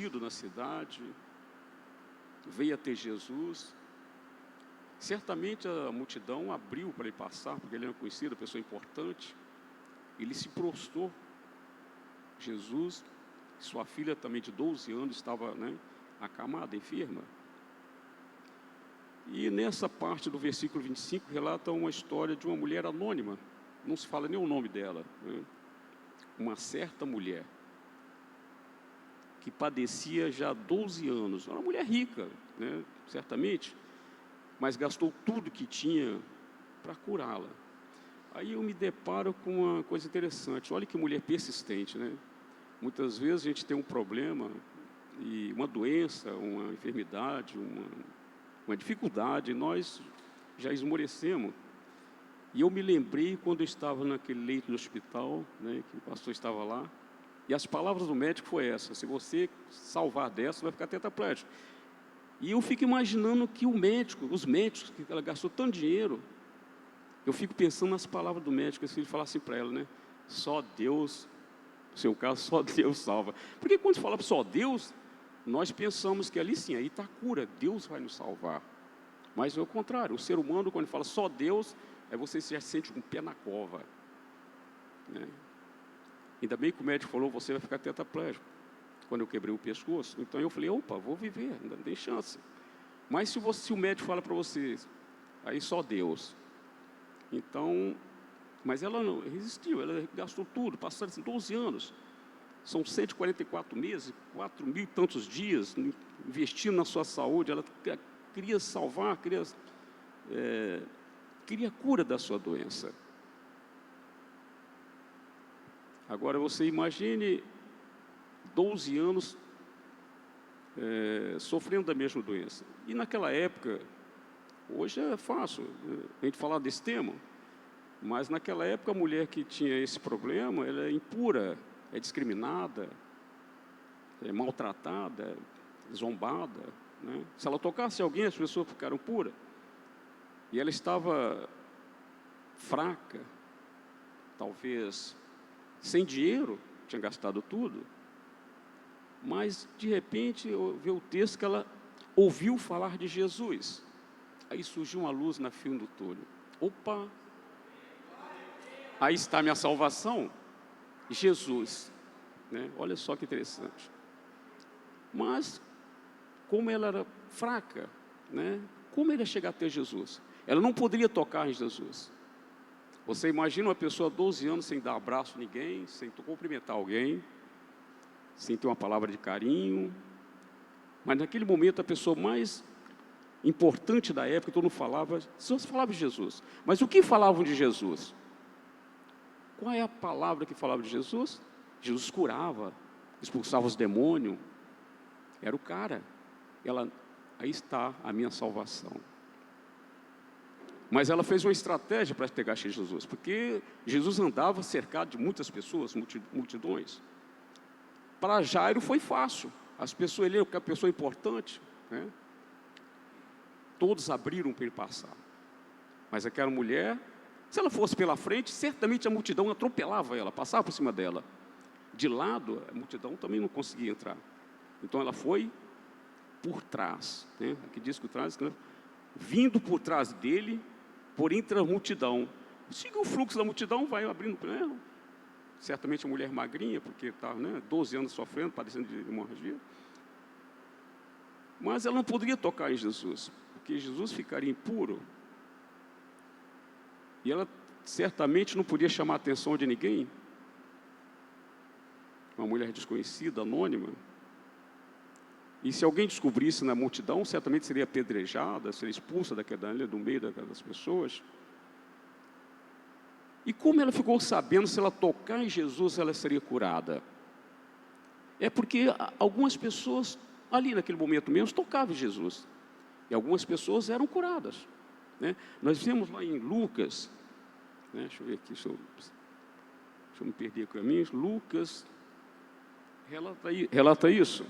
conhecido na cidade, veio até Jesus. Certamente a multidão abriu para ele passar, porque ele era conhecido, pessoa importante. Ele se prostrou. Jesus, sua filha também de 12 anos, estava, acamada, enferma. E nessa parte do versículo 25, relata uma história de uma mulher anônima. Não se fala nem o nome dela. Uma certa mulher, que padecia já há 12 anos. Era uma mulher rica, certamente, mas gastou tudo que tinha para curá-la. Aí eu me deparo com uma coisa interessante. Olha que mulher persistente, Muitas vezes a gente tem um problema, e uma doença, uma enfermidade, uma dificuldade, e nós já esmorecemos. E eu me lembrei quando eu estava naquele leito do hospital, que o pastor estava lá, e as palavras do médico foi essa: se você salvar dessa, vai ficar tetraplégico. E eu fico imaginando que os médicos, que ela gastou tanto dinheiro, eu fico pensando nas palavras do médico, se ele falasse para ela, só Deus, no seu caso, só Deus salva. Porque quando se fala só Deus, nós pensamos que ali sim, aí está a cura, Deus vai nos salvar. Mas é o contrário, o ser humano, quando fala só Deus, você já se sente com o pé na cova. Ainda bem que o médico falou, você vai ficar tetraplégico. Quando eu quebrei o pescoço, então eu falei, opa, vou viver, ainda tem chance. Mas se o médico fala para você, aí só Deus. Então, mas ela não resistiu, ela gastou tudo, passaram 12 anos. São 144 meses, 4 mil e tantos dias, investindo na sua saúde. Ela queria salvar, queria a cura da sua doença. Agora você imagine 12 anos sofrendo da mesma doença. E naquela época, hoje é fácil a gente falar desse tema, mas naquela época a mulher que tinha esse problema, ela é impura, é discriminada, é maltratada, zombada. Se ela tocasse alguém, as pessoas ficaram puras. E ela estava fraca, talvez sem dinheiro, tinha gastado tudo. Mas, de repente, eu vi o texto que ela ouviu falar de Jesus. Aí surgiu uma luz na fim do túnel. Opa! Aí está a minha salvação, Jesus. Olha só que interessante. Mas, como ela era fraca, como ela ia chegar até Jesus? Ela não poderia tocar em Jesus. Você imagina uma pessoa 12 anos sem dar abraço a ninguém, sem cumprimentar alguém, sem ter uma palavra de carinho. Mas naquele momento a pessoa mais importante da época, todo mundo falava, só se falava de Jesus. Mas o que falavam de Jesus? Qual é a palavra que falava de Jesus? Jesus curava, expulsava os demônios. Era o cara. Aí está a minha salvação. Mas ela fez uma estratégia para pegar Jesus, porque Jesus andava cercado de muitas pessoas, multidões. Para Jairo foi fácil. As pessoas, ele era uma pessoa importante, Todos abriram para ele passar. Mas aquela mulher, se ela fosse pela frente, certamente a multidão atropelava ela, passava por cima dela. De lado, a multidão também não conseguia entrar. Então ela foi por trás, Aqui diz que o trás, vindo por trás dele, por entre a multidão. Siga o fluxo da multidão, vai abrindo para ela. Certamente a mulher magrinha, porque estava 12 anos sofrendo, padecendo de hemorragia. Mas ela não poderia tocar em Jesus, porque Jesus ficaria impuro. E ela certamente não podia chamar a atenção de ninguém. Uma mulher desconhecida, anônima. E se alguém descobrisse na multidão, certamente seria apedrejada, seria expulsa do meio daquelas pessoas. E como ela ficou sabendo, se ela tocar em Jesus, ela seria curada? É porque algumas pessoas, ali naquele momento mesmo, tocavam em Jesus. E algumas pessoas eram curadas. Nós vemos lá em Lucas, deixa eu ver aqui, deixa eu me perder com a minha. Lucas relata isso.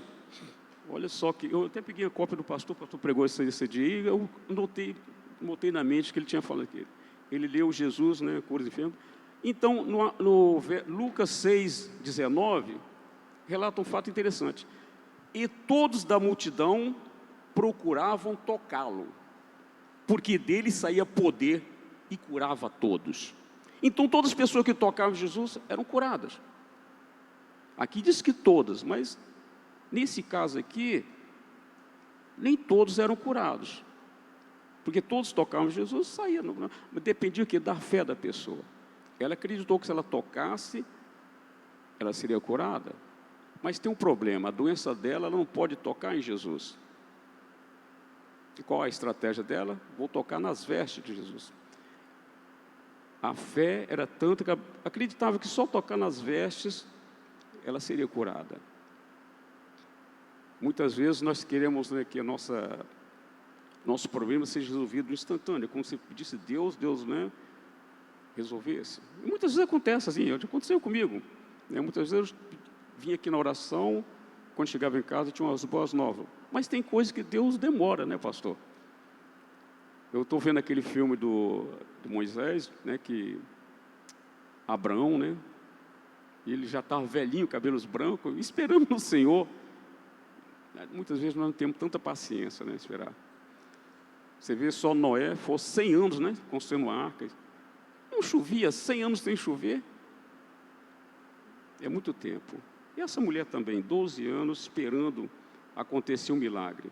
Olha só, que eu até peguei a cópia do pastor, o pastor pregou esse dia, e eu notei na mente que ele tinha falado aqui. Ele leu Jesus, cura de enfermos. Então, no Lucas 6, 19, relata um fato interessante. e todos da multidão procuravam tocá-lo, porque dele saía poder e curava a todos. Então todas as pessoas que tocavam Jesus eram curadas. Aqui diz que todas, mas nesse caso aqui, nem todos eram curados. Porque todos tocavam Jesus, saía. Dependia o quê? Da fé da pessoa. Ela acreditou que se ela tocasse, ela seria curada. Mas tem um problema, a doença dela, ela não pode tocar em Jesus. E qual a estratégia dela? Vou tocar nas vestes de Jesus. A fé era tanto que acreditava que só tocar nas vestes, ela seria curada. Muitas vezes nós queremos, né, que nosso problema seja resolvido instantâneo, como se pedisse Deus, né, resolvesse. E muitas vezes acontece assim, aconteceu comigo. Né, muitas vezes eu vinha aqui na oração, quando chegava em casa tinha umas boas novas. Mas tem coisas que Deus demora, né, pastor? Eu estou vendo aquele filme do Moisés, né, que Abraão, né, ele já estava velhinho, cabelos brancos, esperando no Senhor. Muitas vezes nós não temos tanta paciência, né, esperar. Você vê só Noé, foi 100 anos, né, construindo uma arca. Não chovia, 100 anos sem chover. É muito tempo. E essa mulher também, 12 anos, esperando acontecer um milagre.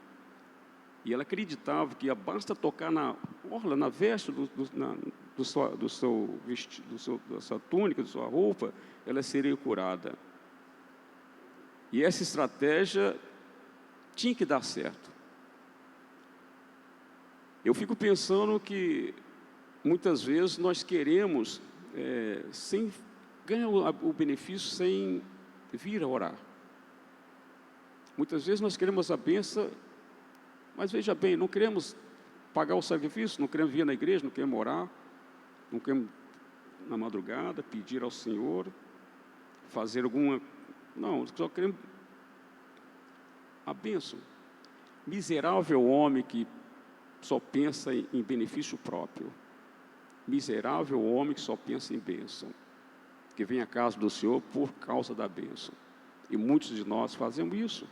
E ela acreditava que basta tocar na orla, na veste do seu vestido, da sua túnica, da sua roupa, ela seria curada. E essa estratégia tinha que dar certo. Eu fico pensando que muitas vezes nós queremos ganhar o benefício sem vir a orar. Muitas vezes nós queremos a bênção, mas veja bem, não queremos pagar o sacrifício, não queremos vir na igreja, não queremos orar, não queremos na madrugada pedir ao Senhor, fazer alguma... Não, só queremos a bênção. Miserável homem que só pensa em benefício próprio. Miserável homem que só pensa em bênção, que vem à casa do Senhor por causa da bênção. E muitos de nós fazemos isso.